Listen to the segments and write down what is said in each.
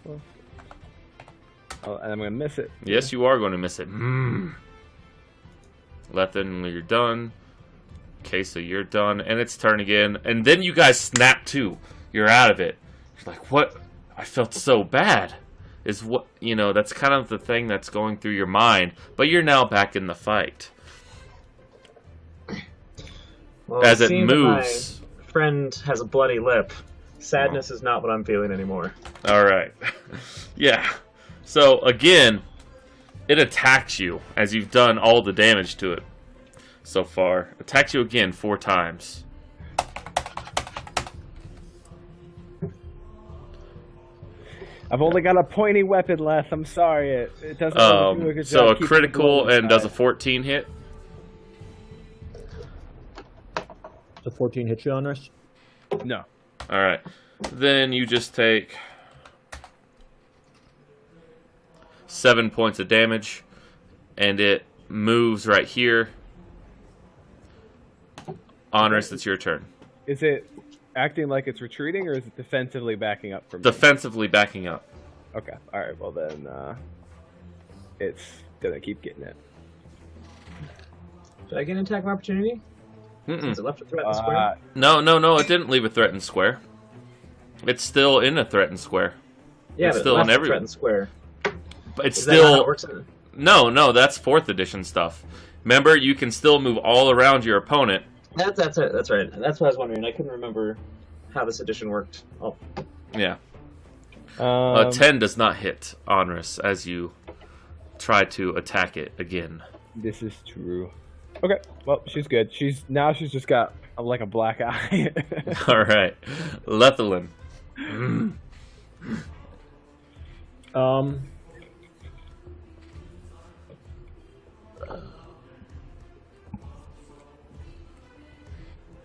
Oh, and I'm gonna miss it. Yes, you are going to miss it. Lethan, you're done. Kesa, you're done. And it's turn again. And then you guys snap too. You're out of it. You're like, what? I felt so bad. Is what, you know, that's kind of the thing that's going through your mind. But you're now back in the fight. Well, As it seeing that moves. my friend has a bloody lip. Sadness is not what I'm feeling anymore. Alright. Yeah. So, again, it attacks you as you've done all the damage to it so far. Attacks you again 4 times. I've only got a pointy weapon left. I'm sorry. It doesn't really do a good So job a keeping critical the and does a inside. 14 hit. So 14 hit you on us? No. Alright. Then you just take 7 points of damage. And it moves right here. Honors, it's your turn. Is it acting like it's retreating, or is it defensively backing up from me? Defensively backing up. Okay. All right. Well then, it's gonna keep getting it. Did I get an attack of opportunity? Since it left a threat in the square? No, it didn't leave a threatened square. It's still in a threatened square. Yeah, it's but still it left in a threatened square. But it's Is that not how still... it works in... No, that's 4th edition stuff. Remember, you can still move all around your opponent. That's it. That's right. That's what I was wondering. I couldn't remember how this edition worked. Oh. Yeah. 10 does not hit Onrus as you try to attack it again. This is true. Okay. Well, she's good. She's just got like a black eye. All right, Lethalin.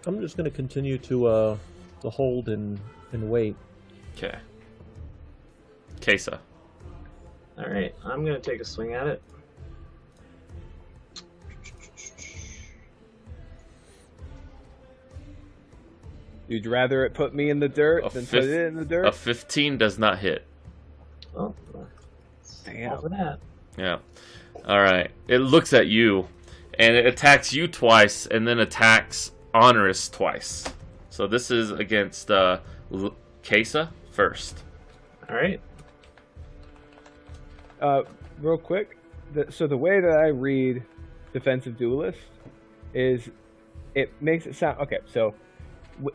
I'm just going to continue to hold and wait. Okay. Kesa. Alright, I'm going to take a swing at it. You'd rather it put me in the dirt than put it in the dirt? A 15 does not hit. Oh, damn. for that. Yeah. All right. It looks at you, and it attacks you twice, and then attacks Honorous twice. So this is against Kesa first. Alright. Real quick, so the way that I read Defensive Duelist is it makes it sound... Okay, so...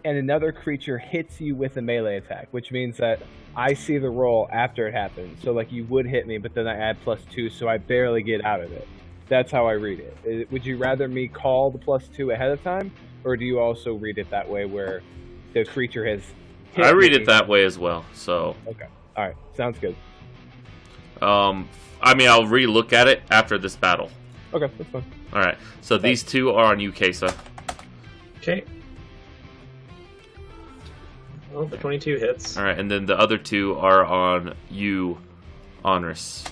And another creature hits you with a melee attack, which means that I see the roll after it happens. So, like, you would hit me, but then I add +2, so I barely get out of it. That's how I read it. Would you rather me call the +2 ahead of time, or do you also read it that way where the creature has hit I read me? it that way as well, so... Okay. All right. Sounds good. I mean, I'll re-look at it after this battle. Okay, that's fine. All right. So these two are on you, Kesa. Okay. Well, the 22 hits. All right, and then the other two are on you, Honors.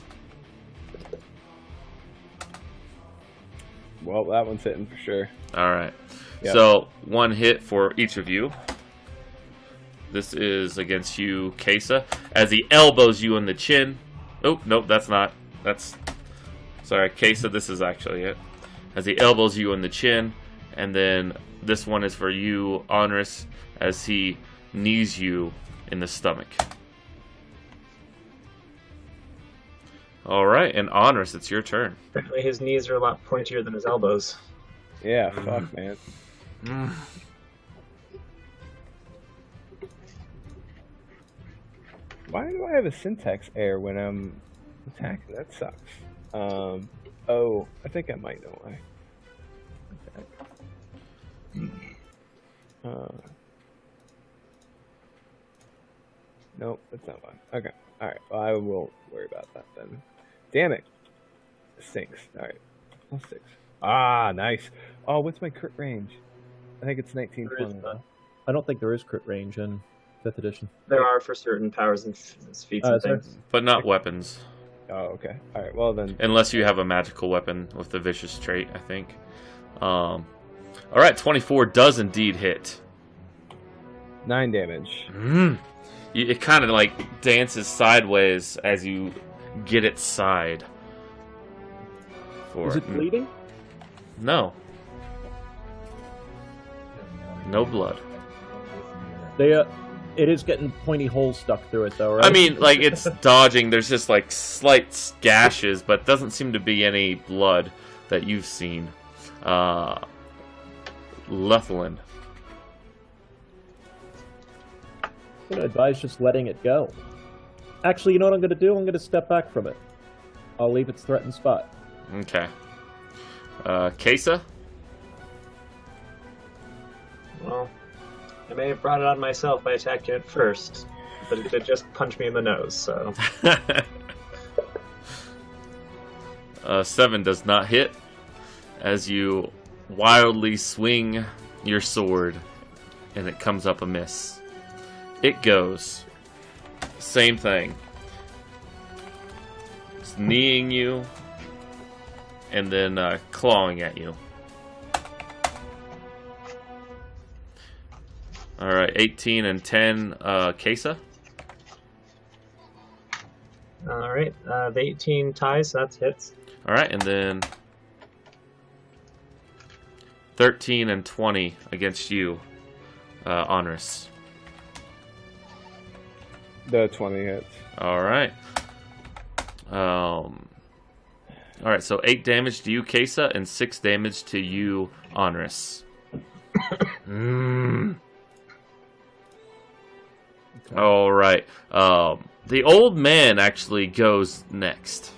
Well, that one's hitting for sure. All right. Yep. So 1 hit for each of you. This is against you, Kesa, as he elbows you in the chin. Oh, nope, that's not. That's... Sorry, Kesa, this is actually it. As he elbows you in the chin, and then this one is for you, Honors, as he knees you in the stomach. All right, and Honors, it's your turn. Apparently his knees are a lot pointier than his elbows. Yeah, fuck, man. Why do I have a syntax error when I'm attacking? That sucks. Oh, I think I might know why. Nope, that's not why. Okay, alright, well, I won't worry about that then. Damn it. It stinks. Alright, +6. Ah, nice. Oh, what's my crit range? I think it's 19. There is none. I don't think there is crit range in 5th edition. There are for certain powers and feats and is there? things. But not weapons. Oh, okay. Alright, well then. Unless you have a magical weapon with the vicious trait, I think. Alright, 24 does indeed hit. 9 damage. It kind of like dances sideways as you get its side. Is it bleeding? No. No blood. It is getting pointy holes stuck through it, though, right? I mean, like, it's dodging. There's just, like, slight gashes, but doesn't seem to be any blood that you've seen. Lethlin. I'm going to advise just letting it go. Actually, you know what I'm going to do? I'm going to step back from it. I'll leave its threatened spot. Okay. Kesa? Well, I may have brought it on myself by attacking it first, but it did just punch me in the nose, so... 7 does not hit as you wildly swing your sword and it comes up a miss. It goes. Same thing. It's kneeing you and then clawing at you. Alright, 18 and 10, Kesa. Alright, the 18 ties, so that's hits. Alright, and then 13 and 20 against you, Honors. The 20 hits. Alright. Alright, so 8 damage to you, Kesa, and 6 damage to you, Honors. Alright. The old man actually goes next.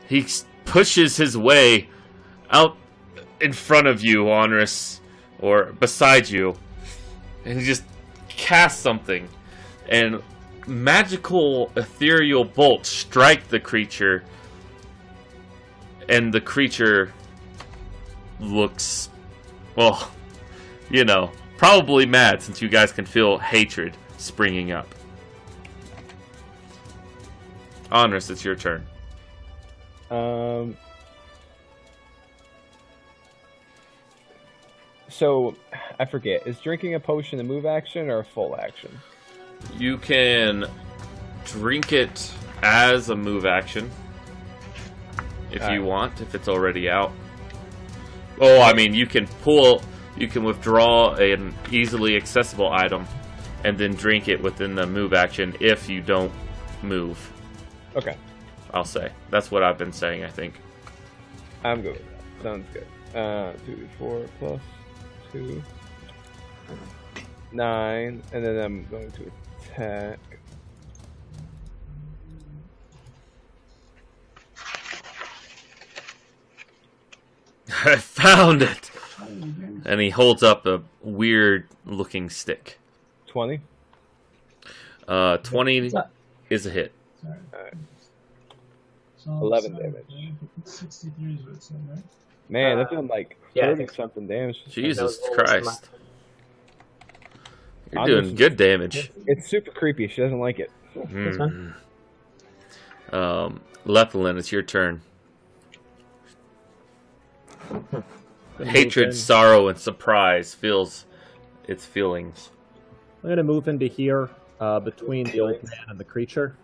He pushes his way out in front of you, Honors, or beside you, and he just casts something, and magical ethereal bolts strike the creature, and the creature looks, well, you know, probably mad, since you guys can feel hatred springing up. Honors, it's your turn. So, I forget. Is drinking a potion a move action or a full action? You can drink it as a move action if you want, if it's already out. Oh, I mean, you can withdraw an easily accessible item and then drink it within the move action if you don't move. Okay. I'll say. That's what I've been saying, I think. I'm good with that. Sounds good. 2d4 plus 2. 9. And then I'm going to attack. I found it! And he holds up a weird-looking stick. 20. 20 is a hit. Alright. 11 damage. 63 is what it said, right? Man, that's doing like yeah, 30 something damage. Jesus those Christ. You're Honors doing good damage. It's super creepy. She doesn't like it. Lethlin, it's your turn. Hatred, sorrow, and surprise fills its feelings. I'm going to move into here between the old man and the creature.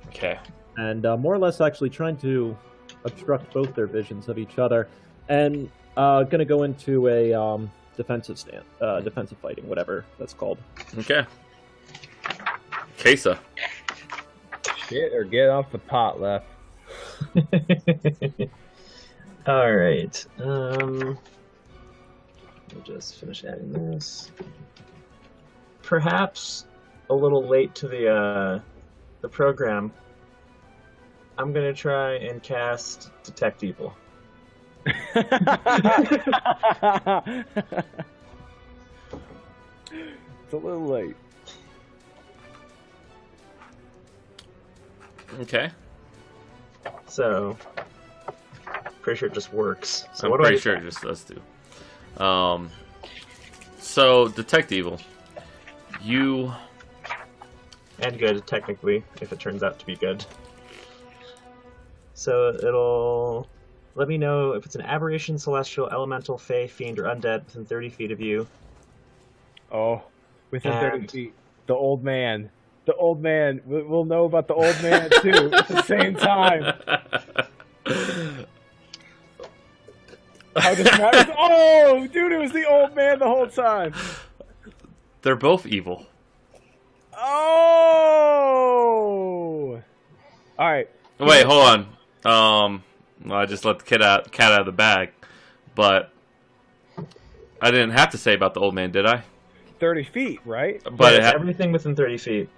Okay. And more or less actually trying to obstruct both their visions of each other. And going to go into a defensive stand, defensive fighting, whatever that's called. Okay. Kesa. Shit, or get off the pot, left. Alright. We'll just finish adding this. Perhaps a little late to the program. I'm gonna try and cast Detect Evil. It's a little late. Okay. So, pretty sure it just works. So I'm what do pretty I sure it just does too. So, Detect Evil. You... And good, technically, if it turns out to be good. So it'll let me know if it's an aberration, celestial, elemental, fey, fiend, or undead within 30 feet of you. Oh, within 30 And- feet. The old man. The old man. We'll know about the old man, too, at the same time. How does matter? Oh, dude, it was the old man the whole time. They're both evil. Oh! Alright. Wait, hold on. Well, I just let the cat out of the bag, but I didn't have to say about the old man, did I? 30 feet, right? But Yeah, everything within 30 feet.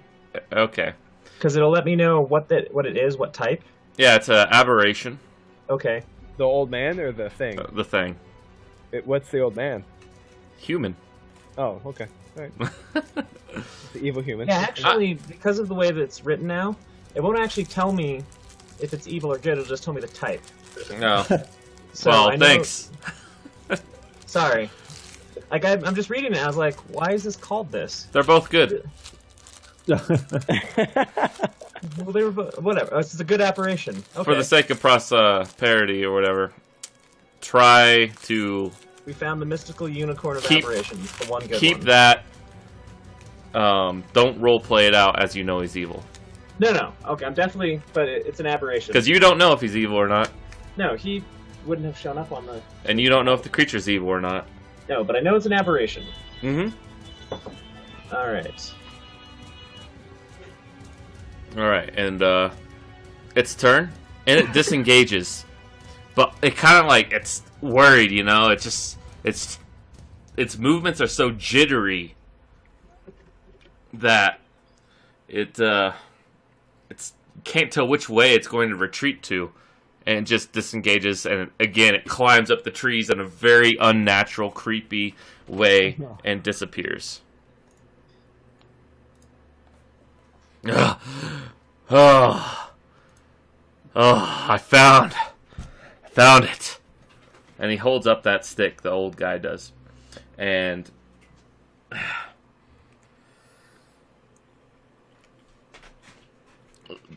okay. Because it'll let me know what it is, what type. Yeah, it's an aberration. Okay. The old man or the thing? The thing. What's the old man? Human. Oh, okay. Alright. The evil human. Yeah, actually, because of the way that it's written now, it won't actually tell me if it's evil or good. It'll just tell me the type. No. So Well, I know- thanks. Sorry. Like I'm just reading it. I was like, why is this called this? They're both good. Well, they were whatever. It's a good apparition. Okay. For the sake of prosperity or whatever, try to We found the mystical unicorn of Keep- apparitions. The one good keep one. that. Don't role play it out as you know he's evil, No. Okay, I'm definitely. But it's an aberration. because you don't know if he's evil or not, No, he wouldn't have shown up on the. and you don't know if the creature's evil or not. No, but I know it's an aberration. Mm-hmm. All right. All right, and its turn, and it disengages, but it kind of like it's worried, you know. It just its movements are so jittery that it can't tell which way it's going to retreat to, and it just disengages, and again it climbs up the trees in a very unnatural, creepy way and disappears. Ugh. Oh, I found it. And he holds up that stick, the old guy does. And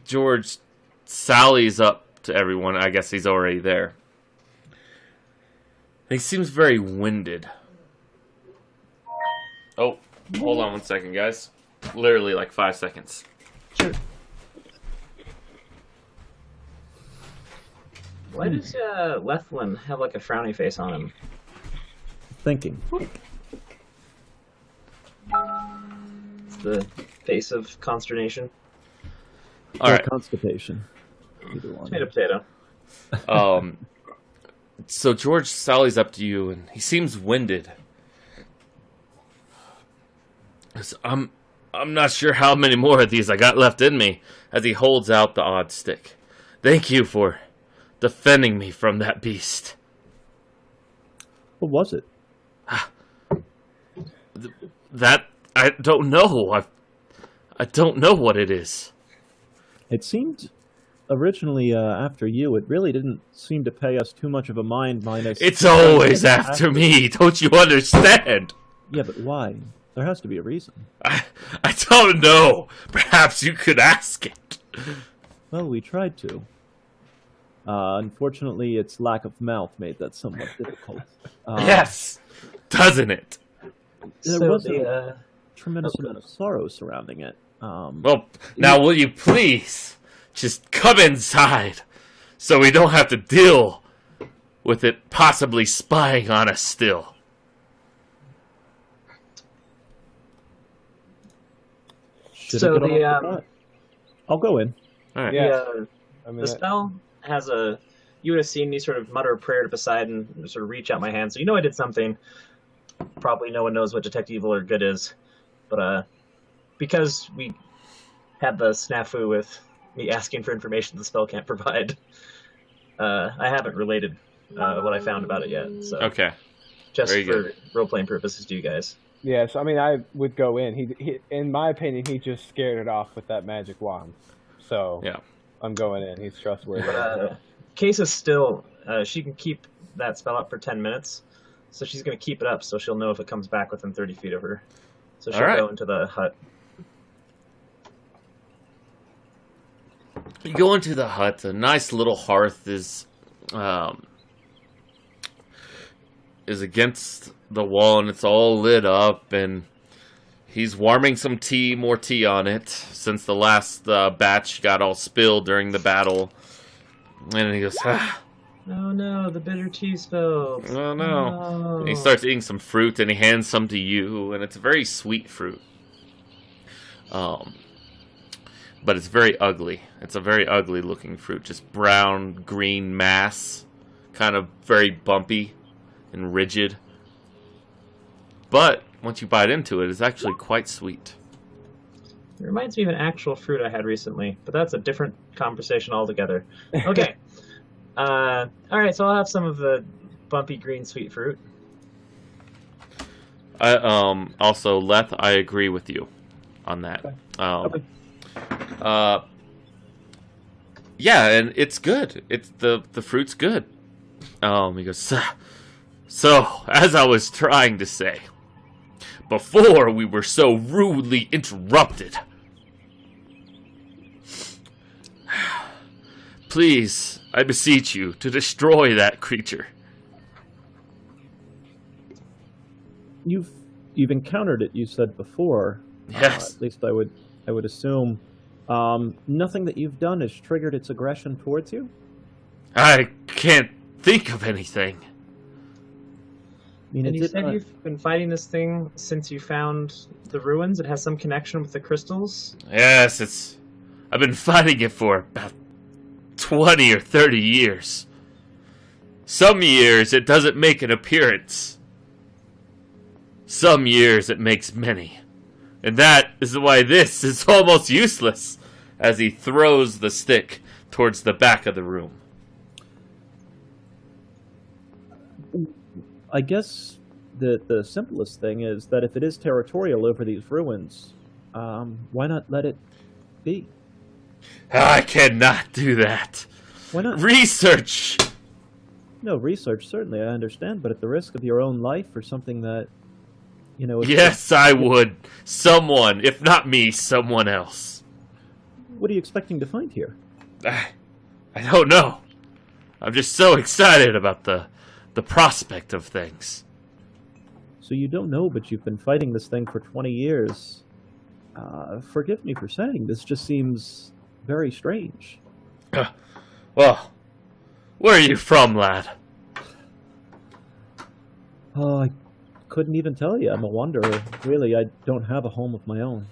George sallies up to everyone. I guess he's already there. He seems very winded. Oh, hold on 1 second, guys. Literally like 5 seconds. Sure. Why does Lethlin have like a frowny face on him? Thinking. It's the face of consternation. All Or right. constipation. Either one. Tomato, potato. So George sallies up to you, and he seems winded. I'm not sure how many more of these I got left in me, as he holds out the odd stick. Thank you for defending me from that beast. What was it? That I don't know. I don't know what it is. It seemed originally after you. It really didn't seem to pay us too much of a mind. Minus. It's always after me. Don't you understand? Yeah, but why? There has to be a reason. I don't know. Perhaps you could ask it. Well, we tried to. Unfortunately, its lack of mouth made that somewhat difficult. Yes, doesn't it? There So was the, a tremendous amount of sorrow surrounding it. Well, now will you please just come inside so we don't have to deal with it possibly spying on us still? Should So have the, I'll go in. All right. Yeah. I The mean, spell has a. You would have seen me sort of mutter a prayer to Poseidon and sort of reach out my hand. So you know I did something. Probably no one knows what detect evil or good is, but because we had the snafu with me asking for information the spell can't provide, I haven't related what I found about it yet. So Okay. just very for good. role playing purposes to you guys. yeah, so I mean, I would go in. He, in my opinion, he just scared it off with that magic wand. So Yeah. I'm going in. He's trustworthy. Case is still. She can keep that spell up for 10 minutes, so she's going to keep it up so she'll know if it comes back within 30 feet of her. So she'll Alright. go into the hut. You go into the hut. A nice little hearth is against the wall, and it's all lit up. And He's warming some tea, more tea on it, since the last batch got all spilled during the battle. And he goes, ah. Oh no, the bitter tea spilled. Oh no. And he starts eating some fruit, and he hands some to you, and it's a very sweet fruit. But it's very ugly. It's a very ugly looking fruit. Just brown, green mass. Kind of very bumpy and rigid. But once you bite into it, it's actually quite sweet. It reminds me of an actual fruit I had recently, but that's a different conversation altogether. Okay. Alright, so I'll have some of the bumpy green sweet fruit. Also, Leth, I agree with you on that. Okay. Yeah, and it's good. It's the fruit's good. He goes, so, as I was trying to say, before we were so rudely interrupted, please, I beseech you to destroy that creature. You've encountered it, you said before. Yes. At least I would assume. Nothing that you've done has triggered its aggression towards you? I can't think of anything. I mean, And it you did said not- you've been fighting this thing since you found the ruins? It has some connection with the crystals? Yes, I've been fighting it for about 20 or 30 years. Some years it doesn't make an appearance. Some years it makes many. And that is why this is almost useless, as he throws the stick towards the back of the room. I guess the simplest thing is that if it is territorial over these ruins, why not let it be? I cannot do that. Why not? Research! No, research, certainly, I understand, but at the risk of your own life or something that, is- Yes, I would. Someone, if not me, someone else. What are you expecting to find here? I don't know. I'm just so excited about the prospect of things. So you don't know, but you've been fighting this thing for 20 years. Forgive me for saying, this just seems very strange. Well, where are you from, lad? Oh, I couldn't even tell you. I'm a wanderer. Really, I don't have a home of my own.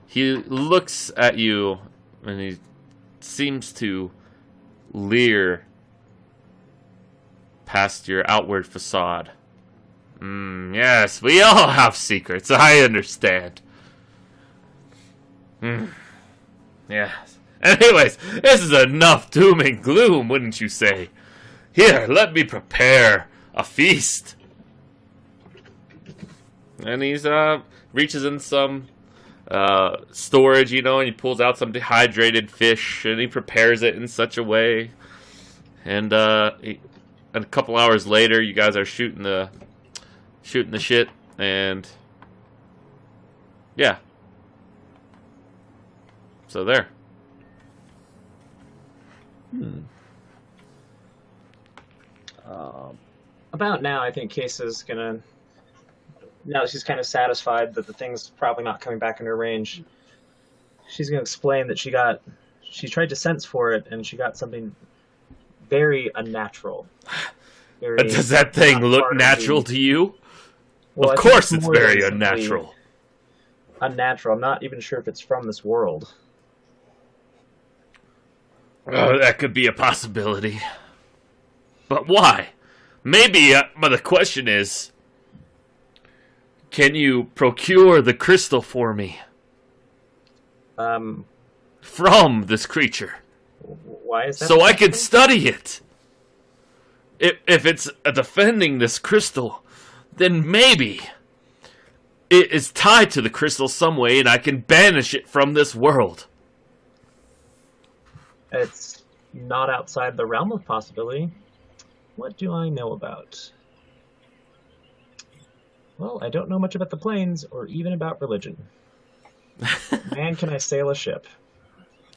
He looks at you, and he seems to leer past your outward facade. Yes, we all have secrets, I understand. Yes. Anyways, this is enough doom and gloom, wouldn't you say? Here, let me prepare a feast. And he's reaches in some storage, and he pulls out some dehydrated fish, and he prepares it in such a way. And a couple hours later, you guys are shooting the shit, and yeah. So there. About now, I think Casa's gonna... Now that she's kind of satisfied that the thing's probably not coming back in her range, she's gonna explain that she tried to sense for it, and she got something very unnatural. Very Does that thing not look part of natural the- to you? Well, Of I think course it's more very than simply unnatural. Unnatural. I'm not even sure if it's from this world. Oh, that could be a possibility. But why? Maybe, but the question is, can you procure the crystal for me from this creature? Why is that? So I can possible? study it. If it's defending this crystal, then maybe it is tied to the crystal some way and I can banish it from this world. It's not outside the realm of possibility. What do I know about? Well, I don't know much about the planes or even about religion. Man, can I sail a ship?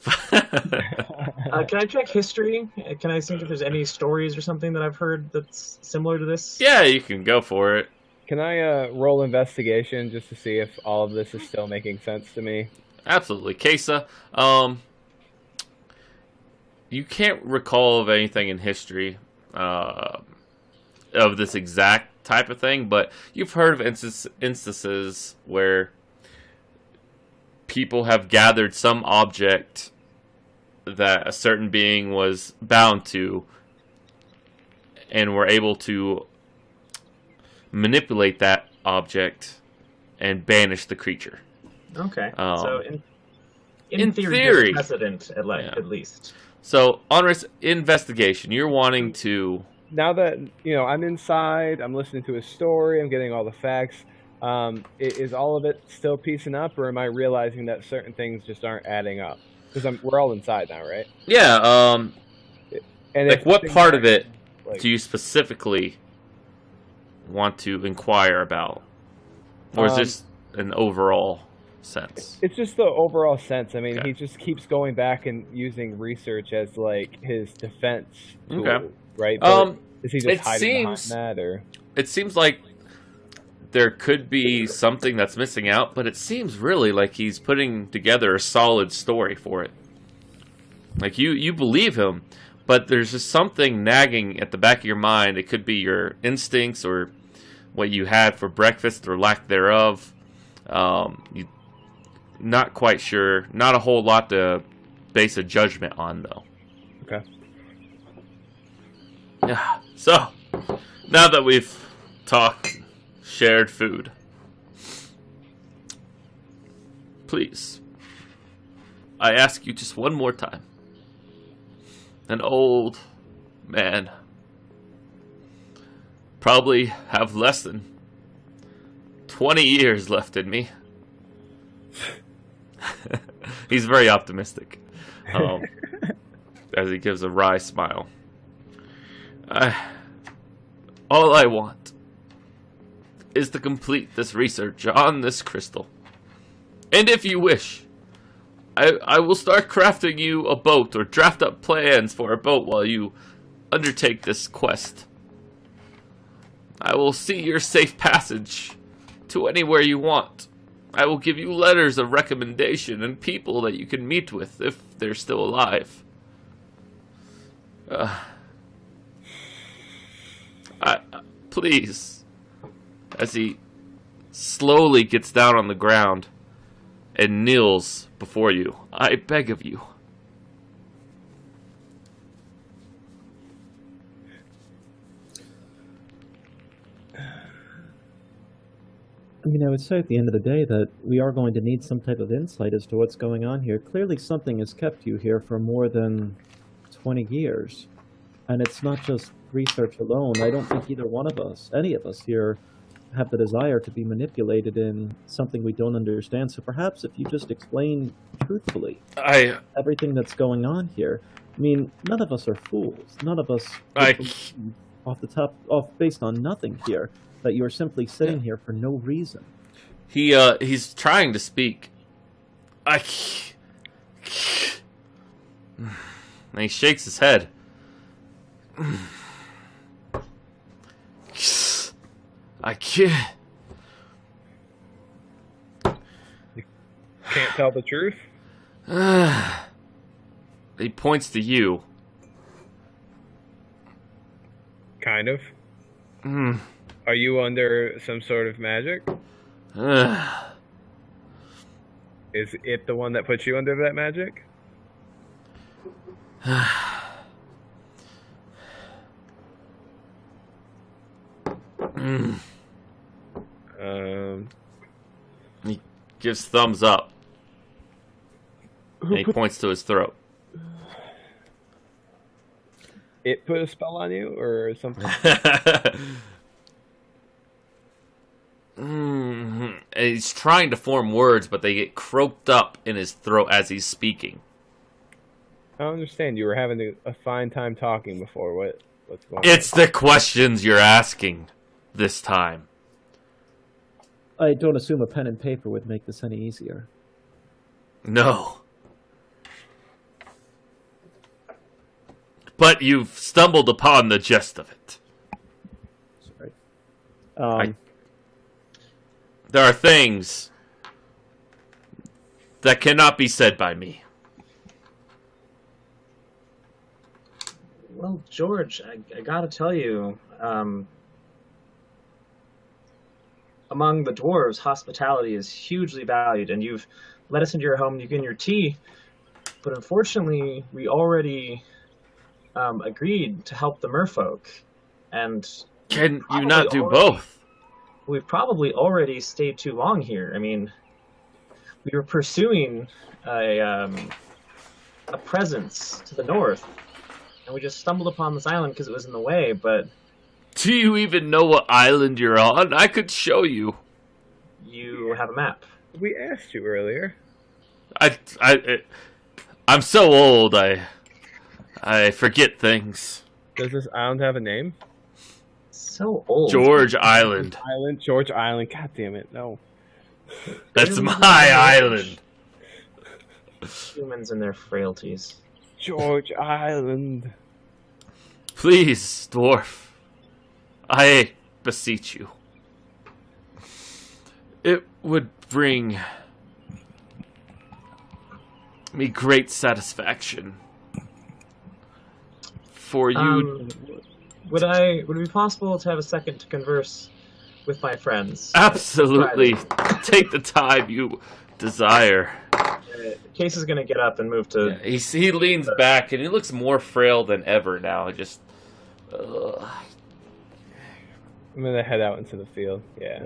Can I check history? Can I think if there's any stories or something that I've heard that's similar to this? Yeah, you can go for it. Can I roll investigation just to see if all of this is still making sense to me? Absolutely. Kesa, you can't recall of anything in history of this exact type of thing, but you've heard of instances where people have gathered some object that a certain being was bound to and were able to manipulate that object and banish the creature. Okay. So in in theory, theory, there's precedent at least. So, on investigation, you're wanting to... Now that, I'm inside, I'm listening to his story, I'm getting all the facts, is all of it still piecing up, or am I realizing that certain things just aren't adding up? Because we're all inside now, right? Yeah, And like, what part of it like, do you specifically want to inquire about? Or is this an overall sense? It's just the overall sense. I mean, Okay. he just keeps going back and using research as, like, his defense tool, Okay. right? But is he it just hiding seems- behind that, or... It seems like there could be something that's missing out, but it seems really like he's putting together a solid story for it. Like, you believe him, but there's just something nagging at the back of your mind. It could be your instincts or what you had for breakfast or lack thereof. You not quite sure. Not a whole lot to base a judgment on, though. Okay. Yeah. So, now that we've talked, shared food, please, I ask you just one more time. An old man, probably have less than 20 years left in me. He's very optimistic, as he gives a wry smile. All I want is to complete this research on this crystal. And if you wish, I will start crafting you a boat or draft up plans for a boat while you undertake this quest. I will see your safe passage to anywhere you want. I will give you letters of recommendation and people that you can meet with if they're still alive. Please, as he slowly gets down on the ground and kneels before you, I beg of you. I would say at the end of the day that we are going to need some type of insight as to what's going on here. Clearly something has kept you here for more than 20 years. And it's not just research alone. I don't think either one of us, any of us here, have the desire to be manipulated in something we don't understand. So perhaps if you just explain truthfully everything that's going on here. I mean, none of us are fools. None of us based on nothing here. That you are simply sitting here for no reason. He's trying to speak. And he shakes his head. I can't. You can't tell the truth? He points to you. Kind of. Are you under some sort of magic? Is it the one that puts you under that magic? He gives thumbs up. And he points to his throat. It put a spell on you, or something? And he's trying to form words, but they get croaked up in his throat as he's speaking. I don't understand. You were having a fine time talking before. What's going on? It's the questions you're asking this time. I don't assume a pen and paper would make this any easier. No. but you've stumbled upon the gist of it. Sorry. There are things that cannot be said by me. Well, George, I gotta tell you, among the dwarves, hospitality is hugely valued, and you've let us into your home, you get your tea, but unfortunately, we already agreed to help the merfolk, and Can you not do both? We've probably already stayed too long here. I mean, we were pursuing a presence to the north, and we just stumbled upon this island because it was in the way, but... Do you even know what island you're on? I could show you. You have a map. We asked you earlier. I'm so old, I forget things. Does this island have a name? So old. George Island. George Island. God damn it, no. That's my island. Humans and their frailties. George Island. Please, dwarf. I beseech you. It would bring me great satisfaction for you. Would it be possible to have a second to converse with my friends? Absolutely. Take the time you desire. Case is gonna get up and move to. Yeah, he leans back and he looks more frail than ever now. Just. I'm gonna head out into the field. Yeah.